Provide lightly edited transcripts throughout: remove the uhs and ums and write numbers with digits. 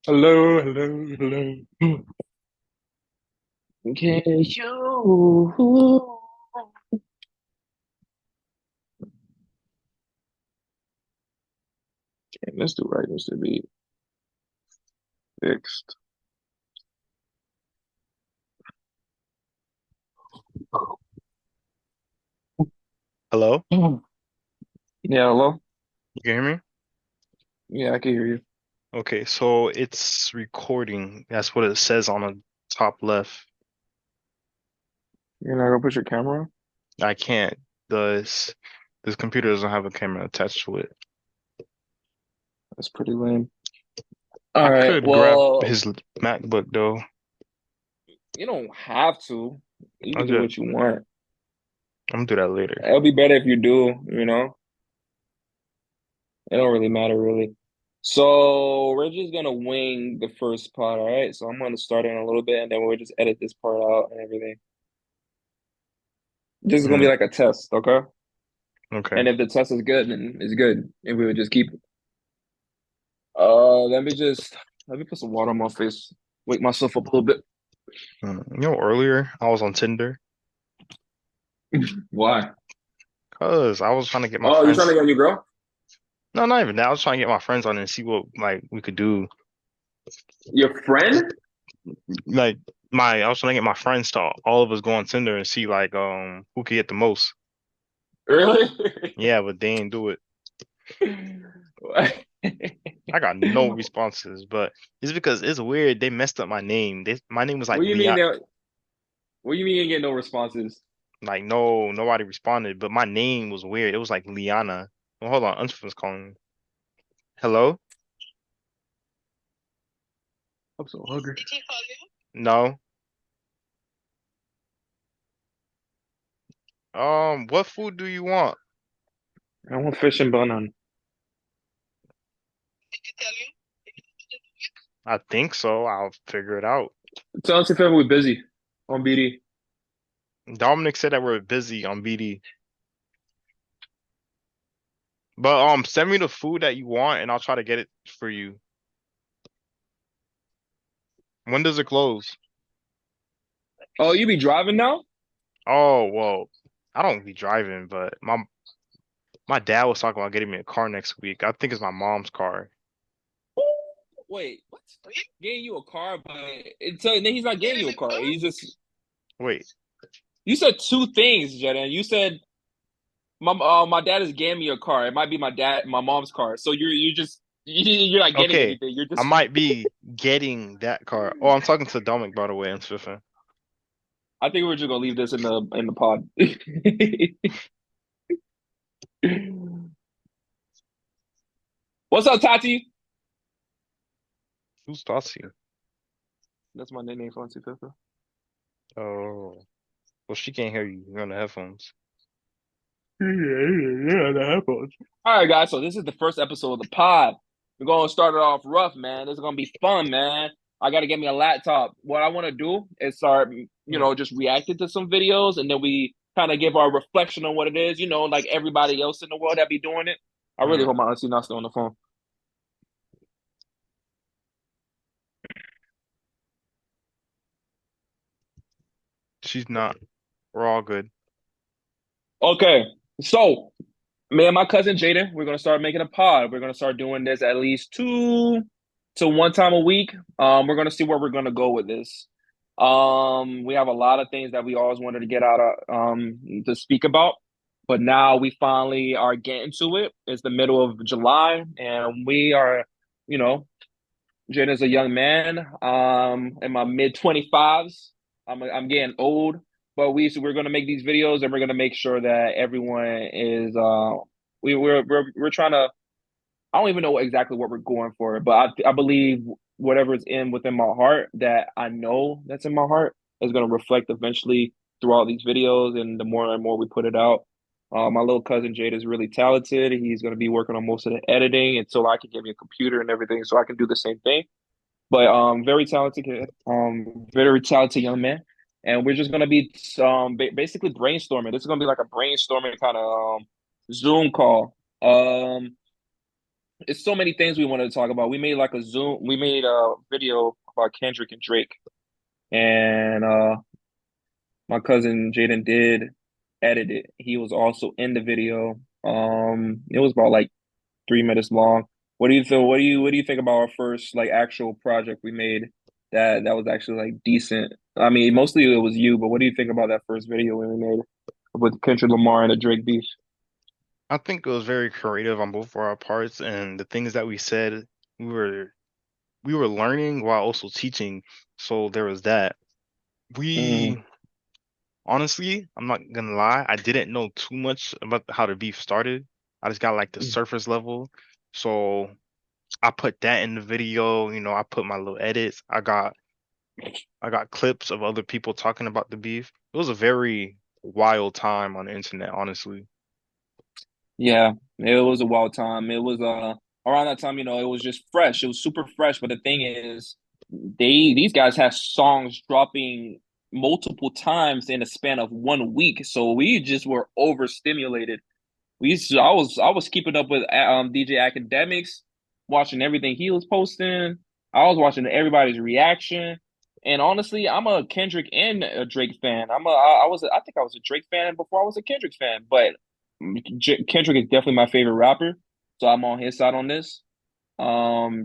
Hello, hello, hello. Can you? Damn, this dude right needs to be fixed. Hello? Yeah, hello? You can hear me? Yeah, I can hear you. Okay, so it's recording. That's what it says on the top left. You're not gonna put your camera on? I can't. This computer doesn't have a camera attached to it. That's pretty lame. All I right, could grab well, his MacBook though. you don't have to. You I'll can do do it. what you want. I'm gonna do that later. It'll be better if you do, you know? It don't really matter, really. So we're just gonna wing the first part, all right? So I'm gonna start in a little bit and then we'll just edit this part out and everything. This is gonna be Mm, like a test, okay? okay. And if the test is good, then it's good. And we would just keep let me put some water on my face, wake myself up a little bit. Earlier I was on Tinder Why? because I was trying to get my Oh, you trying to friends. get a new girl? No, not even that. I was trying to get my friends on and see what like we could do. Your friend? Like I was trying to get my friends to all of us go on Tinder and see like who could get the most. Really? Yeah, but they didn't do it. I got no responses, but it's because it's weird. They messed up my name. My name was like What do you mean Leon. that? What do you mean you get no responses? Like no, nobody responded, but my name was weird. It was like Liana. Well, hold on, Unf was calling me. Hello? I'm so hungry. No. What food do you want? I want fish and banana. I think so. I'll figure it out. Tell us if ever we're busy on BD. Dominic said that we're busy on BD. But send me the food that you want and I'll try to get it for you. When does it close? Oh, you be driving now? Oh, well, I don't be driving, but my dad was talking about getting me a car next week. I think it's my mom's car. Wait, what? Getting you a car, but then he's not getting you a car. He's just Wait, you said two things, Jaden. You said my dad is getting me a car. It might be my mom's car. So you're not getting okay. anything. You're I just might be getting that car. Oh, I'm talking to Dominic, by the way, and Swift. I think we're just gonna leave this in the pod. What's up, Tati? Who's Stassi? That's my nickname for Auntie Pepper. Oh, well, she can't hear you. You're on the headphones. Yeah, that happens. All right, guys. So this is the first episode of the pod. We're gonna start it off rough, man. This is gonna be fun, man. I gotta get me a laptop. What I want to do is start, Mm, just reacting to some videos, and then we kind of give our reflection on what it is. Like everybody else in the world that be doing it. I really mm. hope my auntie not still on the phone. She's not. We're all good. Okay, so me and my cousin Jaden, we're gonna start making a pod. We're gonna start doing this at least two to one time a week. We're gonna see where we're gonna go with this. We have a lot of things that we always wanted to get out of to speak about, but now we finally are getting to it. It's the middle of July, and we are, you know, Jaden's a young man. In my mid 25s. I'm getting old, but we're gonna make these videos and we're gonna make sure that everyone is we're trying to. I don't even know exactly what we're going for, but I believe whatever's in within my heart that I know that's in my heart is gonna reflect eventually throughout these videos, and the more and more we put it out. My little cousin Jade is really talented. He's going to be working on most of the editing until I can get me a computer and everything so I can do the same thing. But very talented kid, very talented young man, and we're just gonna be basically brainstorming. This is gonna be like a brainstorming kind of Zoom call. it's so many things we wanted to talk about. We made like a Zoom. We made a video about Kendrick and Drake, and my cousin Jaden did edit it. He was also in the video. It was about like 3 minutes long. What do you think? What do you think about our first like actual project we made that was actually like decent? I mean, mostly it was you, but what do you think about that first video we made with Kendrick Lamar and the Drake beef? I think it was very creative on both of our parts, and the things that we said, we were we were learning while also teaching. So there was that. Mm, We honestly, I'm not gonna lie, I didn't know too much about how the beef started. I just got like the surface level. So I put that in the video, I put my little edits. I got clips of other people talking about the beef. It was a very wild time on the internet, honestly. yeah, it was a wild time. It was around that time, it was just fresh. It was super fresh. But the thing is, these guys have songs dropping multiple times in a span of 1 week. So we just were overstimulated. I was keeping up with DJ Academics, watching everything he was posting. I was watching everybody's reaction. And honestly, I'm a Kendrick and a Drake fan. I think I was a Drake fan before I was a Kendrick fan, but Kendrick is definitely my favorite rapper. So I'm on his side on this.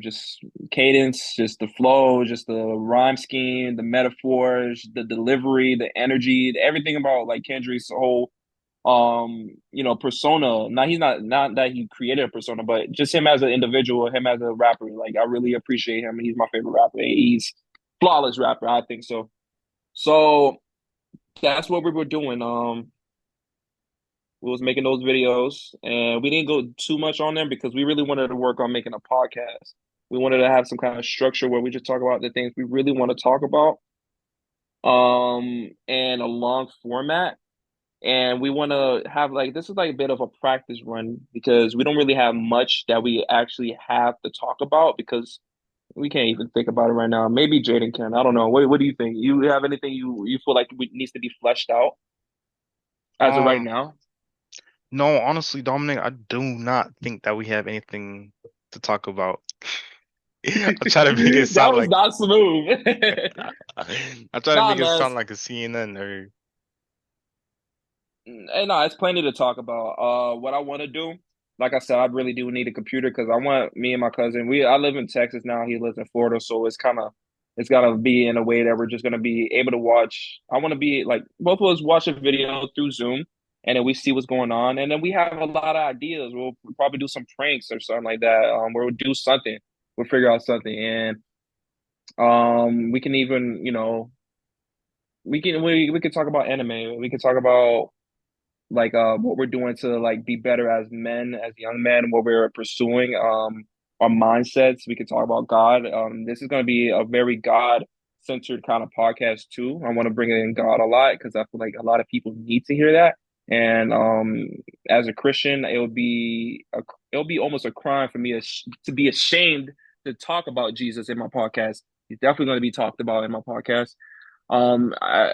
Just cadence, just the flow, just the rhyme scheme, the metaphors, the delivery, the energy, everything about like Kendrick's whole persona. Now he's not that he created a persona, but just him as an individual, him as a rapper. Like I really appreciate him. He's my favorite rapper. He's flawless rapper, I think so. So that's what we were doing. We was making those videos, and we didn't go too much on them because we really wanted to work on making a podcast. We wanted to have some kind of structure where we just talk about the things we really want to talk about, and a long format. And we want to have like this is like a bit of a practice run because we don't really have much that we actually have to talk about because we can't even think about it right now. Maybe Jaden can. I don't know. What do you think? You have anything you feel like needs to be fleshed out as of right Um, now? no, honestly, Dominic, I do not think that we have anything to talk about. I try to make it That sound was like not smooth. I try to Nah, make it man. sound like a CNN or No, it's plenty to talk about. What I want to do, like I said, I really do need a computer because I want me and my cousin. I live in Texas now. He lives in Florida, so it's gotta be in a way that we're just gonna be able to watch. I want to be like both of us watch a video through Zoom, and then we see what's going on, and then we have a lot of ideas. We'll probably do some pranks or something like that. Where we'll do something. We'll figure out something, and we can even we can talk about anime. We can talk about like what we're doing to like be better as men, as young men, what we're pursuing, our mindsets. We can talk about God. This is going to be a very God centered kind of podcast too. I want to bring in God a lot because I feel like a lot of people need to hear that. And as a Christian, it'll be almost a crime for me to be ashamed to talk about Jesus in my podcast. He's definitely going to be talked about in my podcast,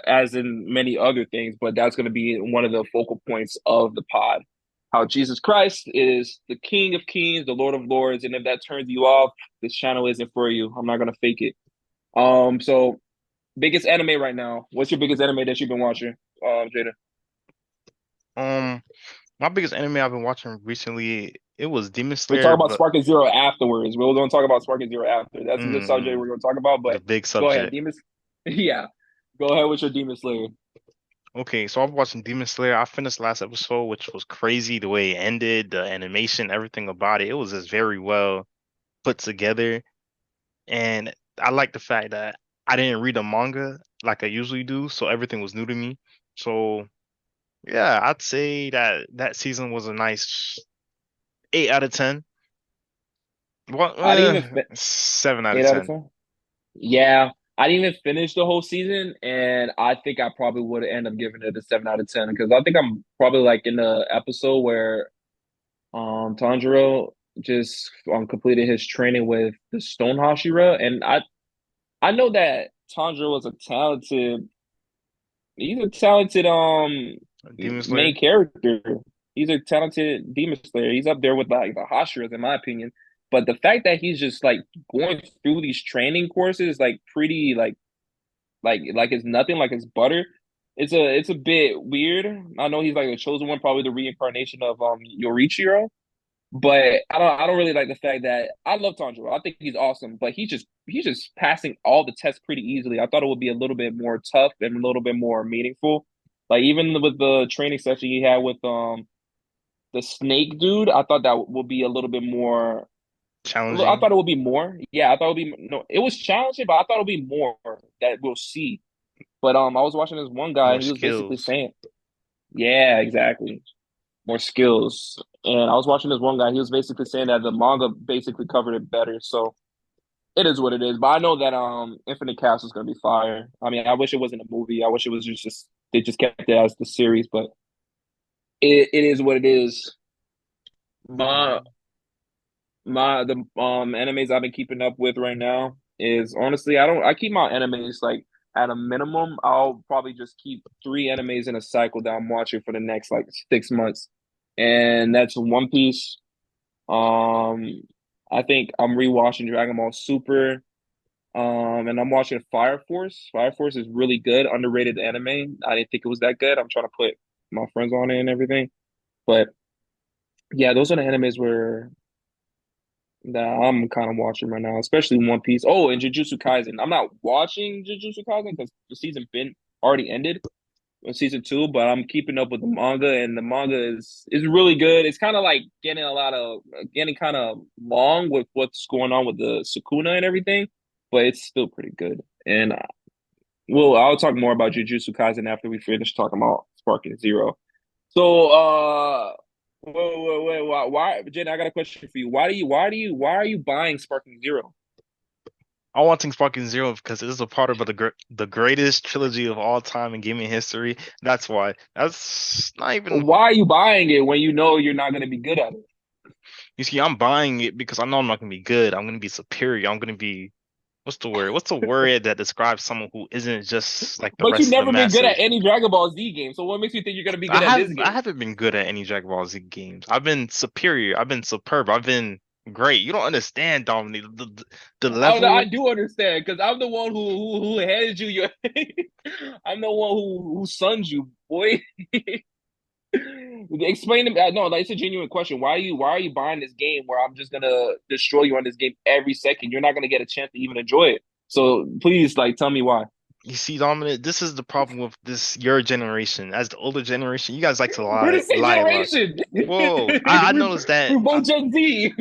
as in many other things, but that's going to be one of the focal points of the pod. How Jesus Christ is the King of Kings, the Lord of Lords, and if that turns you off, this channel isn't for you. I'm not gonna fake it. So biggest anime right now. What's your biggest anime that you've been watching, Jada? um my biggest anime I've been watching recently, it was Demon We'll talk Slayer, about but Sparking Zero afterwards. We're going to talk about Sparking Zero after. That's the subject mm, we're going to talk about. the But big go ahead, subject. Demons. Yeah, go ahead with your Demon Slayer. Okay, so I'm watching Demon Slayer. I finished last episode, which was crazy the way it ended, the animation, everything about it. It was just very well put together. And I like the fact that I didn't read the manga like I usually do, so everything was new to me. So yeah, I'd say that that season was a nice 8 out of 10. Well, I didn't even 7 out of 8 out of 10. 10. Yeah, I didn't even finish the whole season, and I think I probably would have ended up giving it a 7 out of 10 because I think I'm probably like in the episode where Tanjiro just completed his training with the Stone Hashira, and I know that Tanjiro was a talented he's a talented Demon main Slayer. character. He's a talented demon slayer. He's up there with like the Hashiras in my opinion. But the fact that he's just like going through these training courses like pretty like it's nothing, like it's butter. It's a bit weird. I know he's like the chosen one, probably the reincarnation of Yorichiro. But I don't really like the fact that I love Tanjiro. I think he's awesome, but he's just passing all the tests pretty easily. I thought it would be a little bit more tough and a little bit more meaningful. Like even with the training session he had with the snake dude, I thought that would be a little bit more. I Challenging, thought it would be more. Yeah, I thought it would be no. It was challenging, but I thought it would be more that we'll see. But I was watching this one guy. more He was basically skills. saying, yeah, exactly, more skills. And I was watching this one guy. He was basically saying that the manga basically covered it better. So it is what it is. But I know that Infinite Cast is gonna be fire. I mean, I wish it wasn't a movie. I wish it was just they just kept it as the series. But it is what it is. My Mhm. the animes I've been keeping up with right now is honestly I keep my animes like at a minimum. I'll probably just keep 3 animes in a cycle that I'm watching for the next like 6 months, and that's One Piece. Um, I think I'm rewatching Dragon Ball Super. And I'm watching Fire Force. Fire Force is really good, underrated anime. I didn't think it was that good. I'm trying to put my friends on it and everything, but yeah, those are the animes where that I'm kind of watching right now, especially One Piece. Oh, and Jujutsu Kaisen. I'm not watching Jujutsu Kaisen because the season been already ended with season 2, but I'm keeping up with the manga, and the manga is really good. It's kind of like getting kind of long with what's going on with the Sukuna and everything, but it's still pretty good. And I'll talk more about Jujutsu Kaisen after we finish talking about Sparking Zero. So, wait, why, Jen? I got a question for you. Why are you buying Sparking Zero? I'm watching Sparking Zero because it is a part of the greatest trilogy of all time in gaming history. That's why. That's not even. Why are you buying it when you know you're not going to be good at it? You see, I'm buying it because I know I'm not gonna be good. I'm gonna be superior. I'm gonna be. What's the word? What's the word that describes someone who isn't just like the But you've rest of the never been good at masses? any Dragon Ball Z game. So what makes you think you're going to be good at this I game? haven't been good at any Dragon Ball Z games. I've been superior. I've been superb. I've been great. You don't understand, Dominic. The I level. do understand because I'm the one who handed you your. I'm the one who sons you, boy. Explain to me. No, like, it's a genuine question. Why are you buying this game where I'm just gonna destroy you on this game every second? You're not gonna get a chance to even enjoy it. So please, like, tell me why. You see, Dominic, this is the problem with this your generation. As the older generation, you guys like to We're the same lie a lot. generation. Whoa, I noticed We're that. both Gen Z.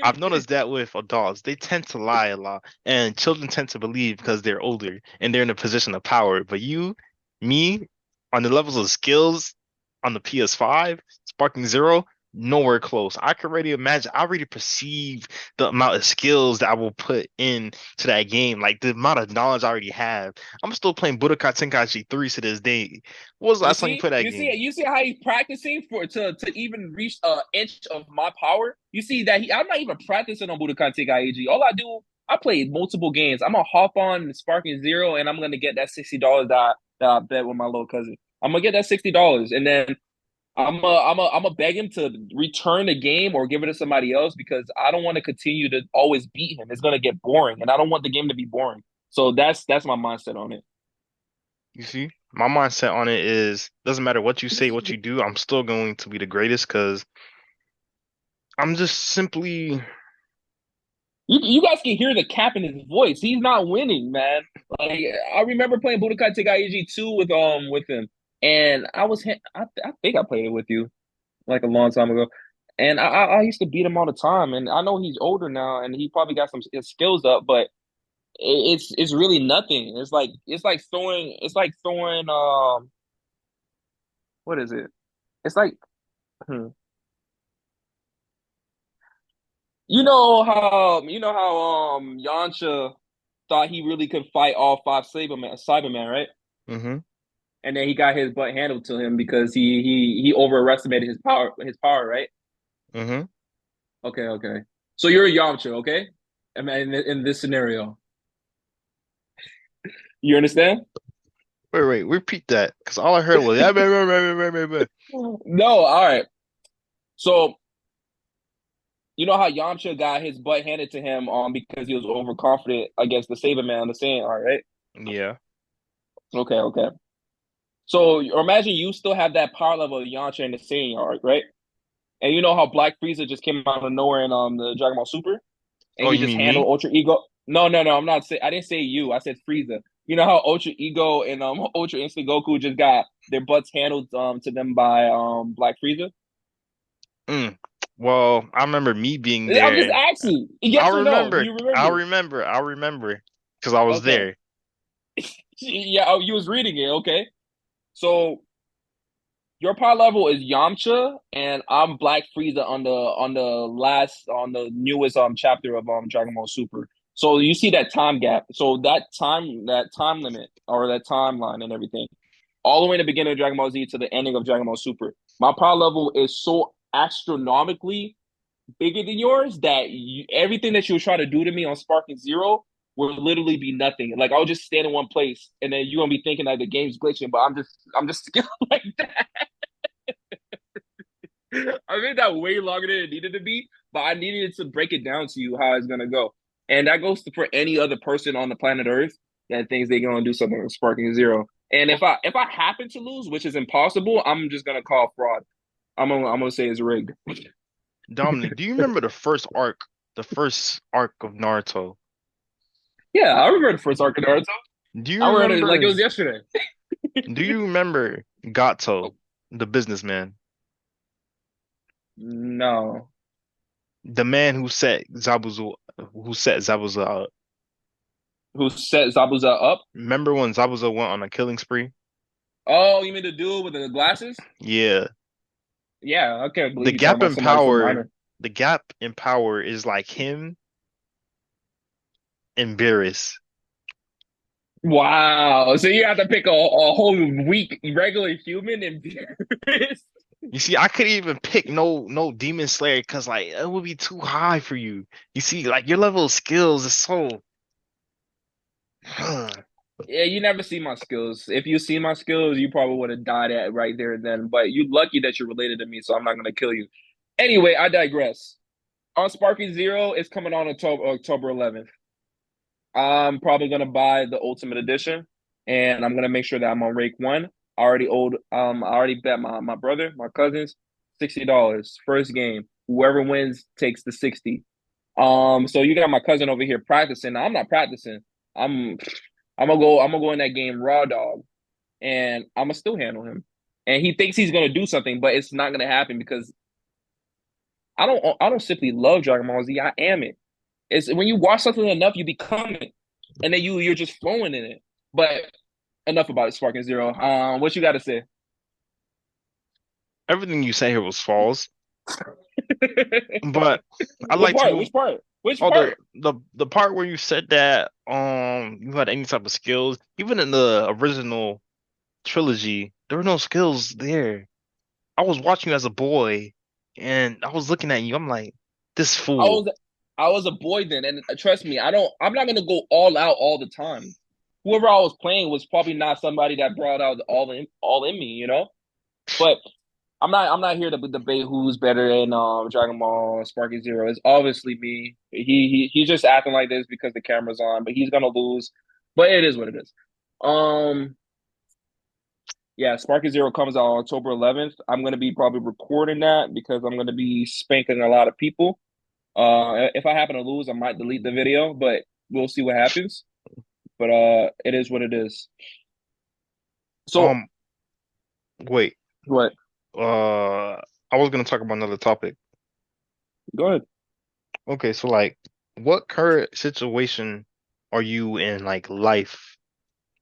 I've noticed that with adults, they tend to lie a lot, and children tend to believe because they're older and they're in a position of power. But you, me, on the levels of skills on the PS5, Sparking Zero, nowhere close. I can already imagine, I already perceive the amount of skills that I will put in to that game, like the amount of knowledge I already have. I'm still playing Budokai Tenkaichi 3 to this day. What was the You last time you see, played that you see, game? you see how he's practicing for to even reach an inch of my power. You see that I'm not even practicing on Budokan Tenkaichi. All I do, I play multiple games. I'm gonna hop on Sparking Zero, and I'm gonna get that $60 that I bet with my little cousin. I'm gonna get that $60, and then I'm a beg him to return the game or give it to somebody else because I don't want to continue to always beat him. It's gonna get boring, and I don't want the game to be boring. So that's my mindset on it. You see, my mindset on it is doesn't matter what you say, what you do, I'm still going to be the greatest because I'm just simply You guys can hear the cap in his voice. He's not winning, man. Like I remember playing Budokai Tenkaichi 2 with him, and I think I played it with you like a long time ago. And I used to beat him all the time, and I know he's older now, and he probably got some his skills up, but it's really nothing. It's like throwing what is it? It's like hmm. You know how Yamcha thought he really could fight all 5 Cybermen, right? hmm And then he got his butt handled to him because he overestimated his power, right? hmm Okay. So you're a Yamcha, okay? I mean, in this scenario, you understand? wait, repeat that because all I heard was yeah, blah, blah, blah, blah, blah, blah. No, all right. So you know how Yamcha got his butt handed to him because he was overconfident against the Saberman on the Saiyan, all right? Yeah. Okay, okay. So imagine you still have that power level of Yamcha in the Saiyan arc, right? And you know how Black Frieza just came out of nowhere in the Dragon Ball Super, and Oh, he you just mean handled me? Ultra Ego. No, no, no. I'm not say. I didn't say you. I said Frieza. You know how Ultra Ego and Ultra Instinct Goku just got their butts handled to them by Black Frieza. Mm. Well, I remember me being I'm just there. asking. I Yes or no? Do remember. you I remember? remember. I remember because I was Okay. there. Yeah. Oh, you was reading it. Okay. So your power level is Yamcha, and I'm Black Frieza on the newest chapter of Dragon Ball Super. So you see that time gap. So that time limit or that timeline and everything, all the way in the beginning of Dragon Ball Z to the ending of Dragon Ball Super. My power level is so astronomically bigger than yours that everything that you would try to do to me on Sparking Zero would literally be nothing. Like I'll just stand in one place, and then you're gonna be thinking that the game's glitching, but I'm just skilled like that. I made that way longer than it needed to be, but I needed to break it down to you how it's gonna go. And that goes for any other person on the planet Earth that thinks they're gonna do something with Sparking Zero. And if I happen to lose, which is impossible, I'm just gonna call fraud. I'm gonna say it's rigged. Dominic, do you remember the first arc of Naruto? Yeah, I remember the first arc of Naruto. Do you I read it like it remember? was yesterday. Do you remember Gato, the businessman, No. the man who set Zabuza up? Who set Zabuza up? Remember when Zabuza went on a killing spree? Oh, you mean the dude with the glasses? Yeah, Yeah, I can't the believe you talking gap about in somebody so power, minor. the gap in power is like him and Beerus. Wow. So you have to pick a whole weak regular human and You see, I couldn't even pick no Demon Slayer because like it would be too high for you. You see, like your level of skills is so. Yeah, you never see my skills. If you see my skills, you probably would have died at right there and then. But you lucky that you're related to me, so I'm not gonna kill you. Anyway, I digress. On Sparky Zero, it's coming on October 11th. I'm probably gonna buy the Ultimate Edition, and I'm gonna make sure that I'm on Rake One. I already bet my brother, my cousins, $60 first game. Whoever wins takes the 60. So you got my cousin over here practicing. Now, I'm not practicing. I'm I'm gonna go in that game raw dog, and I'm gonna still handle him. And he thinks he's gonna do something, but it's not gonna happen because I don't simply love Dragon Ball Z. I am it. It's when you watch something enough, you become it, and then you're just flowing in it. But enough about it, Sparking Zero. What you got to say? Everything you say here was false, but I'd What like to part? move. Which part? Which Oh, part? the part where you said that you had any type of skills, even in the original trilogy, there were no skills there. I was watching you as a boy, and I was looking at you. I'm like, this I fool. was I was a boy then, and trust me, I'm not gonna go all out all the time. Whoever I was playing was probably not somebody that brought out all in me, you know. But I'm not here to debate who's better in Dragon Ball Sparky Zero. It's obviously me. He's just acting like this because the camera's on, but he's gonna lose. But it is what it is. Um, yeah, Sparky Zero comes out on October 11th. I'm gonna be probably recording that because I'm gonna be spanking a lot of people. If I happen to lose, I might delete the video, but we'll see what happens. But it is what it is. So Um, wait. what? I was gonna talk about another topic. Go ahead. Okay, so like, what current situation are you in, like life,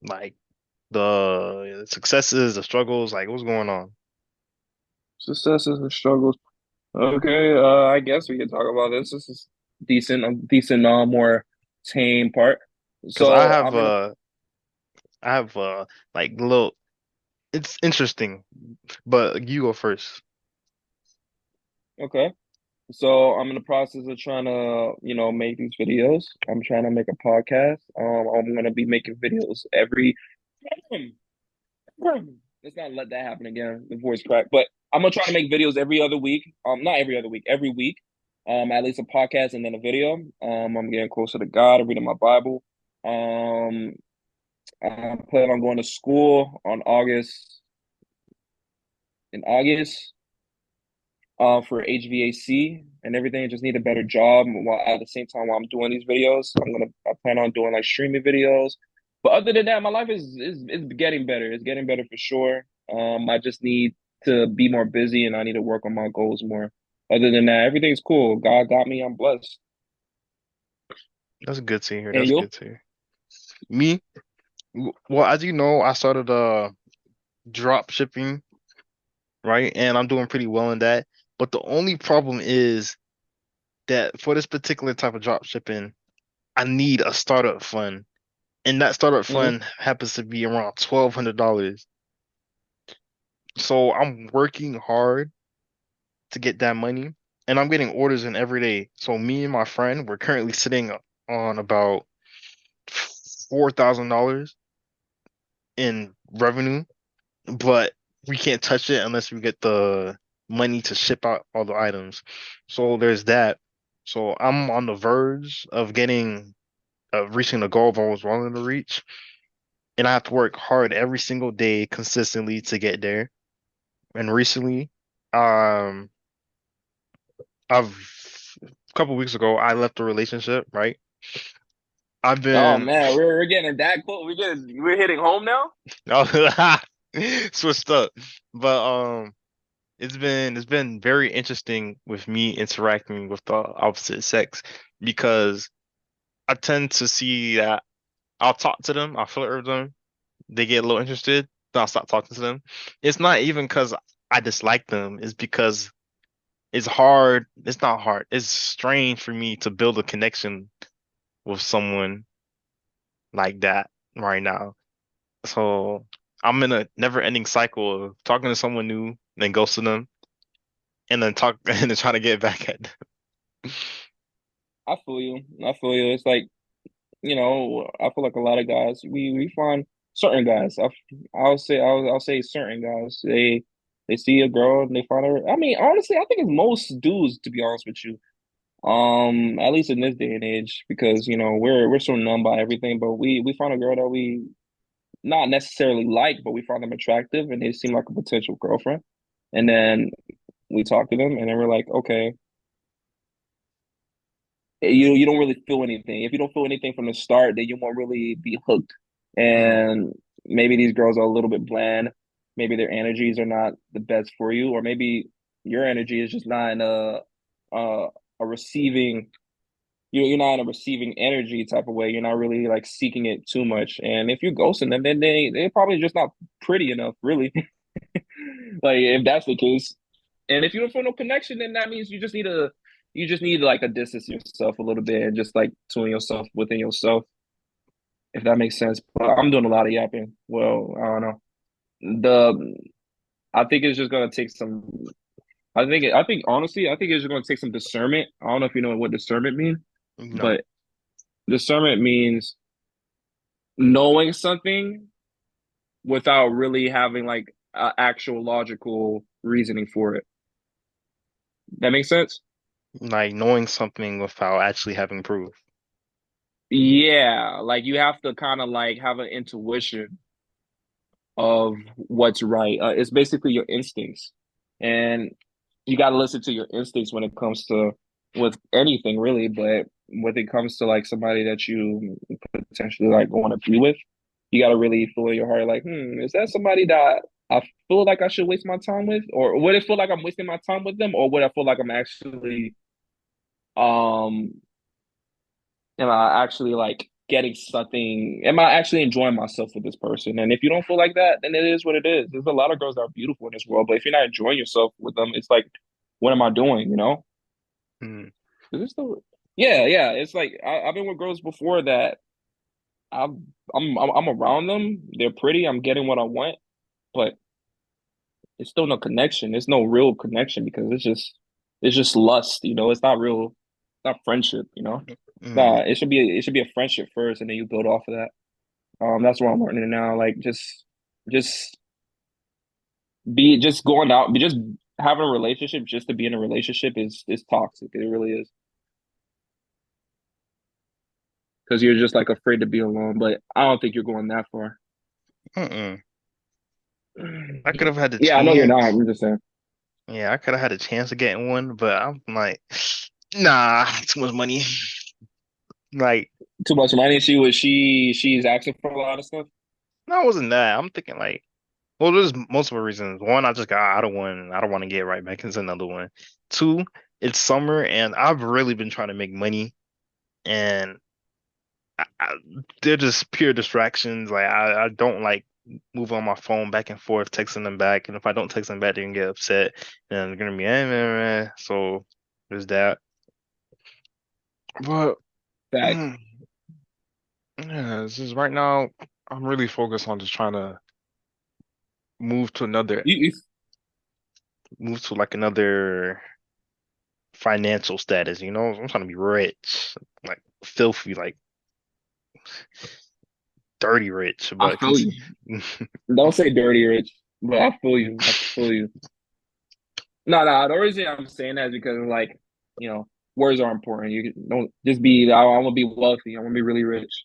like the successes, the struggles, like what's going on? Successes and struggles. Okay, I guess we can talk about this. This is decent, decent, more tame part. Because So I'm in a I have like little. It's interesting, but you go first. okay. So I'm in the process of trying to, make these videos. I'm trying to make a podcast. I'm gonna be making videos every. Let's not let that happen again. The voice crack, but I'm gonna try to make videos every other week. Not every other week, every week. at least a podcast and then a video. I'm getting closer to God. I'm reading my Bible. Um, I plan on going to school on August for HVAC and everything. I just need a better job while at the same time while I'm doing these videos. I plan on doing like streaming videos. But other than that, my life is getting better. It's getting better for sure. I just need to be more busy and I need to work on my goals more. Other than that, everything's cool. God got me. I'm blessed. That's good to hear. And That's you? good to hear. Me, well, as you know, I started drop shipping, right? And I'm doing pretty well in that. But the only problem is that for this particular type of drop shipping, I need a startup fund. And that startup Mm-hmm. fund happens to be around $1,200. So I'm working hard to get that money, and I'm getting orders in every day. So me and my friend, we're currently sitting on about $4,000 in revenue, but we can't touch it unless we get the money to ship out all the items. So there's that. So I'm on the verge of getting reaching the goal I was wanting to reach, and I have to work hard every single day consistently to get there. And recently, um, a couple weeks ago, I left a relationship, right? I've Oh been man, we're getting that close. We're hitting home now. switched up, but it's been very interesting with me interacting with the opposite sex because I tend to see that I'll talk to them, I'll flirt with them, they get a little interested, then I'll stop talking to them. It's not even because I dislike them, it's because it's hard. It's not hard. It's strange for me to build a connection with someone like that right now. So I'm in a never-ending cycle of talking to someone new, then ghosting them, and then talk and then trying to get back at them. I feel you. I feel you. It's like I feel like a lot of guys, we find certain guys. I'll say certain guys. They see a girl and they find her. I mean, honestly, I think it's most dudes, to be honest with you. At least in this day and age, because we're so numb by everything. But we find a girl that we not necessarily like, but we find them attractive and they seem like a potential girlfriend. And then we talk to them, and then we're like, okay, you don't really feel anything. If you don't feel anything from the start, then you won't really be hooked. Mm, And maybe these girls are a little bit bland. Maybe their energies are not the best for you, or maybe your energy is just not in a, a receiving. You're not in a receiving energy type of way. You're not really like seeking it too much. And if you're ghosting them, then they're probably just not pretty enough, really. Like if that's the case. And if you don't feel no connection, then that means you just need like a distance yourself a little bit and just like tune yourself within yourself, if that makes sense. But I'm doing a lot of yapping. Well, I don't know. The I think it's just gonna take some. I think honestly, I think it's just gonna take some discernment. I don't know if you know what discernment means, no, but discernment means knowing something without really having like actual logical reasoning for it. That makes sense? like knowing something without actually having proof. Yeah, like you have to kind of like have an intuition of what's right. It's basically your instincts, and you got to listen to your instincts when it comes to with anything really. But when it comes to like somebody that you potentially like want to be with, you got to really feel in your heart like, is that somebody that I feel like I should waste my time with, or would it feel like I'm wasting my time with them, or would I feel like I'm actually um am I actually like getting something? Am I actually enjoying myself with this person? And if you don't feel like that, then it is what it is. There's a lot of girls that are beautiful in this world, but if you're not enjoying yourself with them, it's like, what am I doing? Mm, Is this the? Yeah, yeah. It's like I've been with girls before that I'm around them. They're pretty. I'm getting what I want, but it's still no connection. There's no real connection because it's just lust. It's not real. It's not friendship. mm, Nah, it should be a friendship first, and then you build off of that. That's what I'm learning now. Like just be just going out, be just having a relationship just to be in a relationship is toxic. It really is because you're just like afraid to be alone. But I don't think you're going that far. Mm-mm. I could have had the Yeah, I know you're not. chance. I'm just saying. Yeah, I could have had a chance of getting one, but I'm like, nah, too much money. Like, Too much money. She's asking for a lot of stuff. no, it wasn't that. I'm thinking like, well, there's multiple reasons. One, I just got out of one. I don't want to get right back into another one. Two, it's summer, and I've really been trying to make money, and I, they're just pure distractions. Like, I don't like move on my phone back and forth, texting them back, and if I don't text them back, they're gonna get upset, and they're gonna be, so there's that. But. Facts. Yeah, this is right now. I'm really focused on just trying to move to another. You Move to like another financial status, you know? I'm trying to be rich, like filthy, like dirty rich, I but feel you. Don't say dirty rich, but I feel you. I feel you. No, no. The reason I'm saying that is because like you know words are important. You don't just be. I want to be wealthy. I want to be really rich.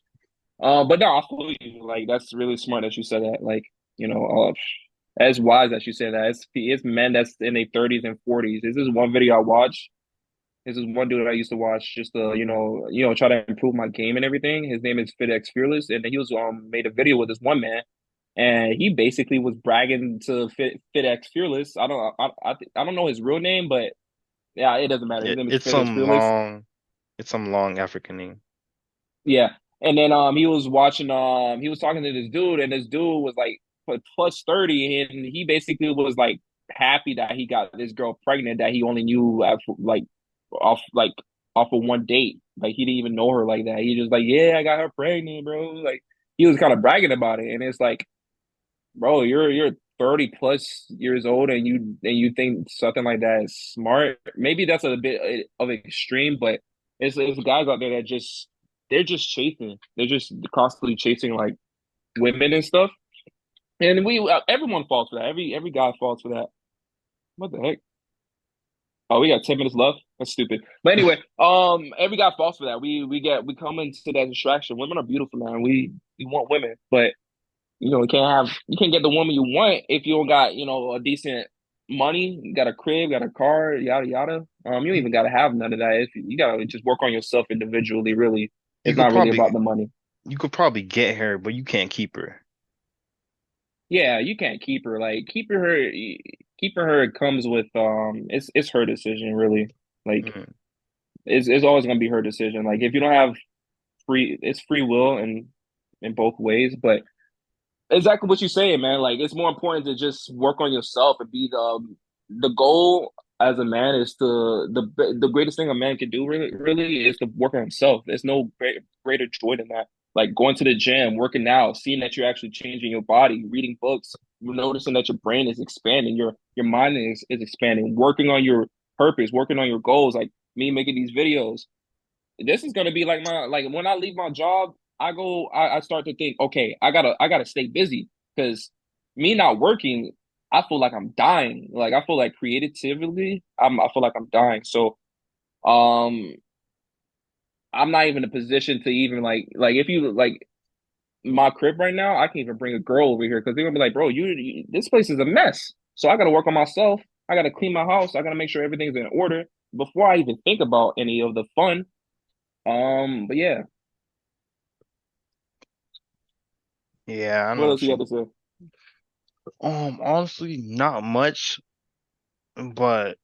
But no, I feel you. Like that's really smart that you said that. Like as wise that you said that. It's men that's in their 30s and 40s. This is one video I watched. This is one dude that I used to watch just to try to improve my game and everything. His name is FitX Fearless, and he was made a video with this one man, and he basically was bragging to FitX Fearless. I don't know his real name, but yeah, it doesn't matter. His it, name is it's FitX some Fearless. long, it's some long African name. Yeah. And then he was watching he was talking to this dude, and this dude was like plus 30, and he basically was like happy that he got this girl pregnant that he only knew after, like off of one date. Like he didn't even know her like that. He just like, yeah, I got her pregnant, bro. Like he was kind of bragging about it. And it's like, bro, you're 30 plus years old and you think something like that is smart. Maybe that's a bit of extreme, but it's guys out there that they're just chasing. They're just constantly chasing like women and stuff. And we everyone falls for that. Every guy falls for that. What the heck? Oh, we got 10 minutes left. That's stupid. But anyway, every guy falls for that. We come into that distraction. Women are beautiful, man. We want women, but you can't get the woman you want if you don't got, a decent money, you got a crib, got a car, yada yada. You don't You, even gotta have none of that. If you gotta just work on yourself individually, really. you It's could not really about probably the money. you could probably get her, but you can't keep her. Yeah, you can't keep her. Like keeping her comes with it's her decision, really. Like Mm. it's always gonna be her decision. Like if you don't have it's free will in both ways, but exactly what you're saying, man. Like it's more important to just work on yourself and be the goal as a man is to the greatest thing a man can do really is to work on himself. There's no greater joy than that. Like going to the gym, working out, seeing that you're actually changing your body, reading books, noticing that your brain is expanding, your mind is expanding, working on your purpose, working on your goals. Like me making these videos, this is gonna be like when I leave my job, I start to think, okay, I gotta stay busy because me not working, I feel like I'm dying. Like I feel like creatively, I feel like I'm dying. So um I'm not even in a position to even like if you like my crib right now, I can't even bring a girl over here because they're gonna be like, bro, you this place is a mess. So I gotta work on myself. I gotta clean my house. I gotta make sure everything's in order before I even think about any of the fun. But yeah. Yeah, I What know else what you got you. to say? Honestly, not much, but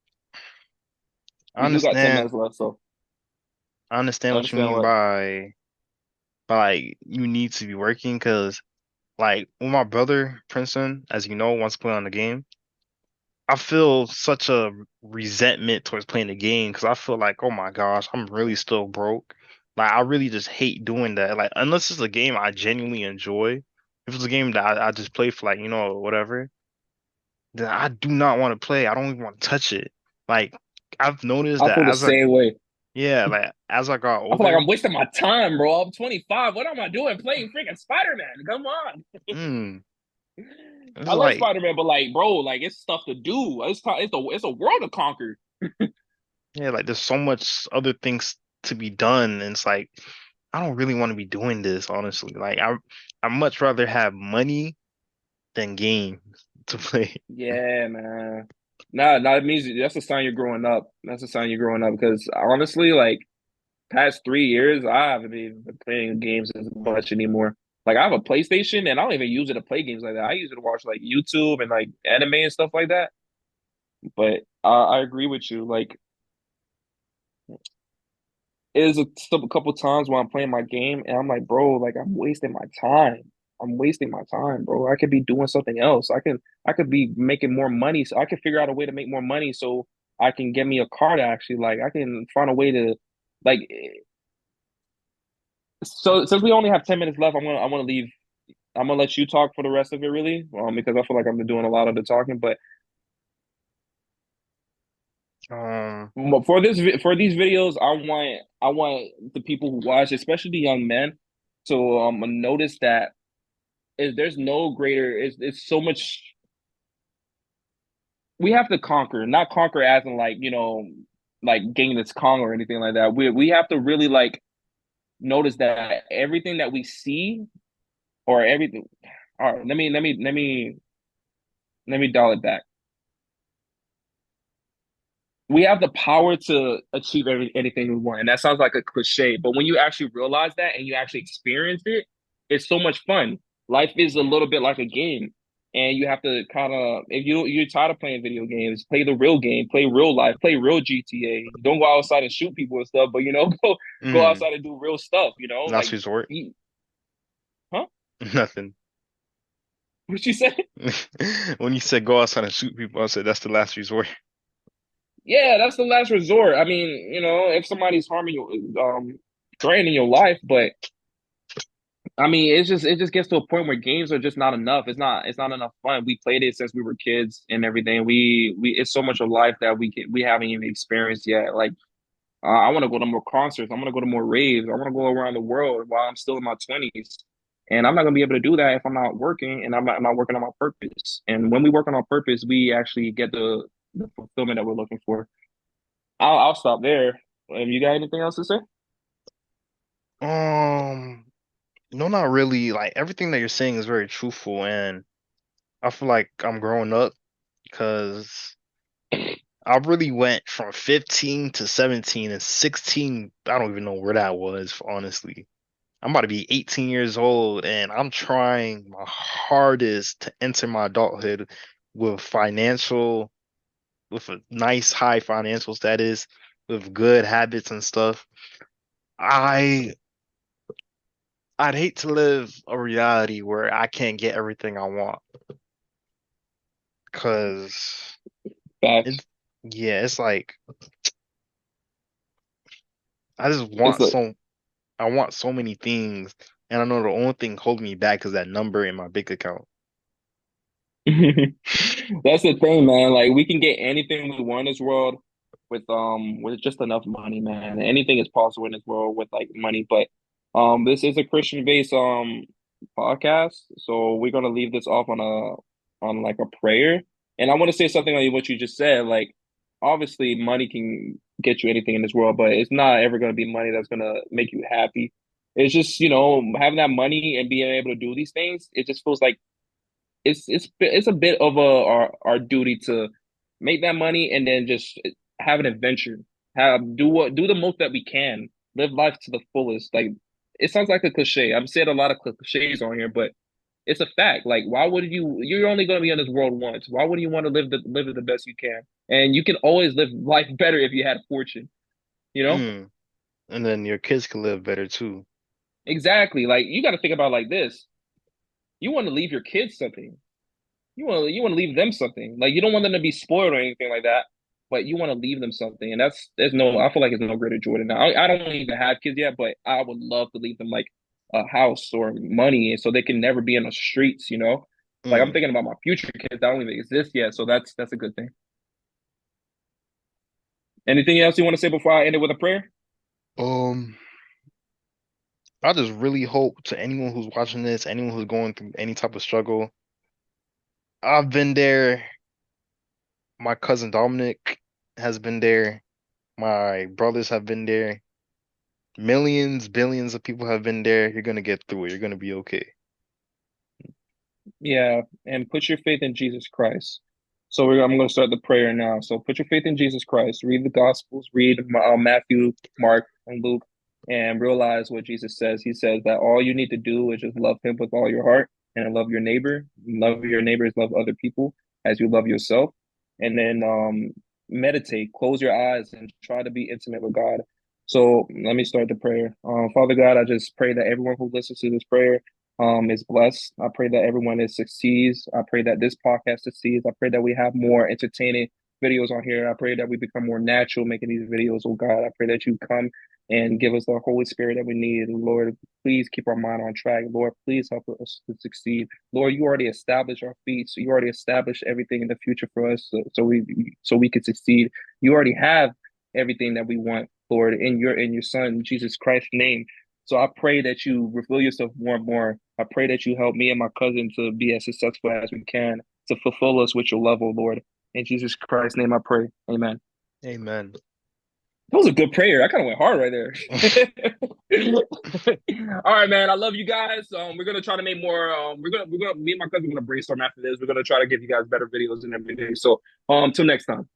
I We do got 10 understand. minutes left, so I understand I what you understand mean what by like you need to be working because like with my brother Princeton, as you know, wants to play on the game. I feel such a resentment towards playing the game because I feel like, oh my gosh, I'm really still broke. Like I really just hate doing that. Like unless it's a game I genuinely enjoy, if it's a game that I just play for like, whatever, then I do not want to play. I don't even want to touch it. Like I've noticed I feel that the same way. like as I got I feel like older, I'm wasting my time, bro. I'm 25. What am I doing playing freaking Spider-Man? Come on. mm, It's I love like, Spider-Man, but like, bro, like it's stuff to do. It's a world to conquer. yeah, like there's so much other things to be done, and it's like I don't really want to be doing this, honestly. Like I much rather have money than games to play. Yeah, man. Nah, it means that's a sign you're growing up. That's a sign you're growing up because honestly, like past 3 years, I haven't even been playing games as much anymore. Like I have a PlayStation and I don't even use it to play games like that. I use it to watch like YouTube and like anime and stuff like that. But I agree with you. Like it is a couple times when I'm playing my game and I'm like, bro, like I'm wasting my time. I'm wasting my time, bro. I could be doing something else. I could be making more money. So I could figure out a way to make more money so I can get me a car to actually like I can find a way to like so since we only have 10 minutes left, I'm gonna leave. I'm gonna let you talk for the rest of it really. Because I feel like I'm doing a lot of the talking. But Um, for for these videos, I want the people who watch, especially the young men, to notice that is there's no greater it's so much we have to conquer, not conquer as in like, like Genghis Kong or anything like that. We have to really like notice that everything that we see or everything all right, let me dial it back. We have the power to achieve anything we want. And that sounds like a cliche, but when you actually realize that and you actually experience it, it's so much fun. Life is a little bit like a game. And you have to kind of, if you're tired of playing video games, play the real game, play real life, play real GTA. Don't go outside and shoot people and stuff, but go mm, outside and do real stuff. Like, last resort, you, huh? nothing. What you say? When you said go outside and shoot people, I said that's the last resort. Yeah, that's the last resort. I mean, if somebody's harming you, threatening your life, but I mean, it just gets to a point where games are just not enough. It's not enough fun. We played it since we were kids and everything. We it's so much of life that we haven't even experienced yet. Like I want to go to more concerts. I want to go to more raves. I want to go around the world while I'm still in my 20s. And I'm not gonna be able to do that if I'm not working and I'm not working on my purpose. And when we work on our purpose, we actually get the fulfillment that we're looking for. I'll stop there. You got anything else to say? Um, no, not really. Like everything that you're saying is very truthful, and I feel like I'm growing up because I really went from 15 to 17 and 16. I don't even know where that was, honestly. I'm about to be 18 years old and I'm trying my hardest to enter my adulthood with with a nice high financial status, with good habits and stuff. I I'd hate to live a reality where I can't get everything I want because Facts. it's yeah, it's like I just It's want like I want so many things and I know the only thing holding me back is that number in my bank account. that's the thing, man. Like we can get anything we want in this world with just enough money, man. Anything is possible in this world with like money. But this is a Christian based podcast, so we're gonna leave this off on on like a prayer. And I want to say something like what you just said. Like obviously, money can get you anything in this world, but it's not ever gonna be money that's gonna make you happy. It's just having that money and being able to do these things. It just feels like it's a bit of our duty to make that money and then just have an adventure, have do the most that we can, live life to the fullest. Like it sounds like a cliche. I'm saying a lot of cliches on here, but it's a fact. Like why would you're only going to be in this world once? Why would you want to live it the best you can? And you can always live life better if you had a fortune, you know? Mm. And then your kids can live better too. Exactly. Like you got to think about it like this. You want to leave your kids something. You want to leave them something. Like you don't want them to be spoiled or anything like that, but you want to leave them something. And there's no I feel like there's no greater joy than that. I don't even have kids yet, but I would love to leave them like a house or money so they can never be in the streets. Like I'm Mm. thinking about my future kids that don't even exist yet, so that's a good thing. Anything else you want to say before I end it with a prayer? Um, I just really hope to anyone who's watching this, anyone who's going through any type of struggle, I've been there. My cousin Dominic has been there. My brothers have been there. Millions, billions of people have been there. You're gonna get through it. You're gonna be okay. Yeah, and put your faith in Jesus Christ. So I'm going to start the prayer now. So put your faith in Jesus Christ. Read the Gospels. Read Matthew, Mark, and Luke, and realize what Jesus says. He says that all you need to do is just love Him with all your heart and love your neighbor. Love your neighbors. Love other people as you love yourself. And then meditate. Close your eyes and try to be intimate with God. So let me start the prayer. Father God, I just pray that everyone who listens to this prayer is blessed. I pray that everyone is succeeds. I pray that this podcast succeeds. I pray that we have more entertaining videos on here. I pray that we become more natural making these videos. Oh God, I pray that you come and give us the Holy Spirit that we need. Lord, please keep our mind on track. Lord, please help us to succeed. Lord, you already established our feet, so you already established everything in the future for us, so we could succeed. You already have everything that we want, Lord, in your Son Jesus Christ's name. So I pray that you reveal yourself more and more. I pray that you help me and my cousin to be as successful as we can, to fulfill us with your love, oh Lord. In Jesus Christ's name I pray. Amen. Amen. That was a good prayer. I kind of went hard right there. All right, man. I love you guys. We're gonna try to make more. Me and my cousin are gonna brainstorm after this. We're gonna try to give you guys better videos and everything. So, till next time.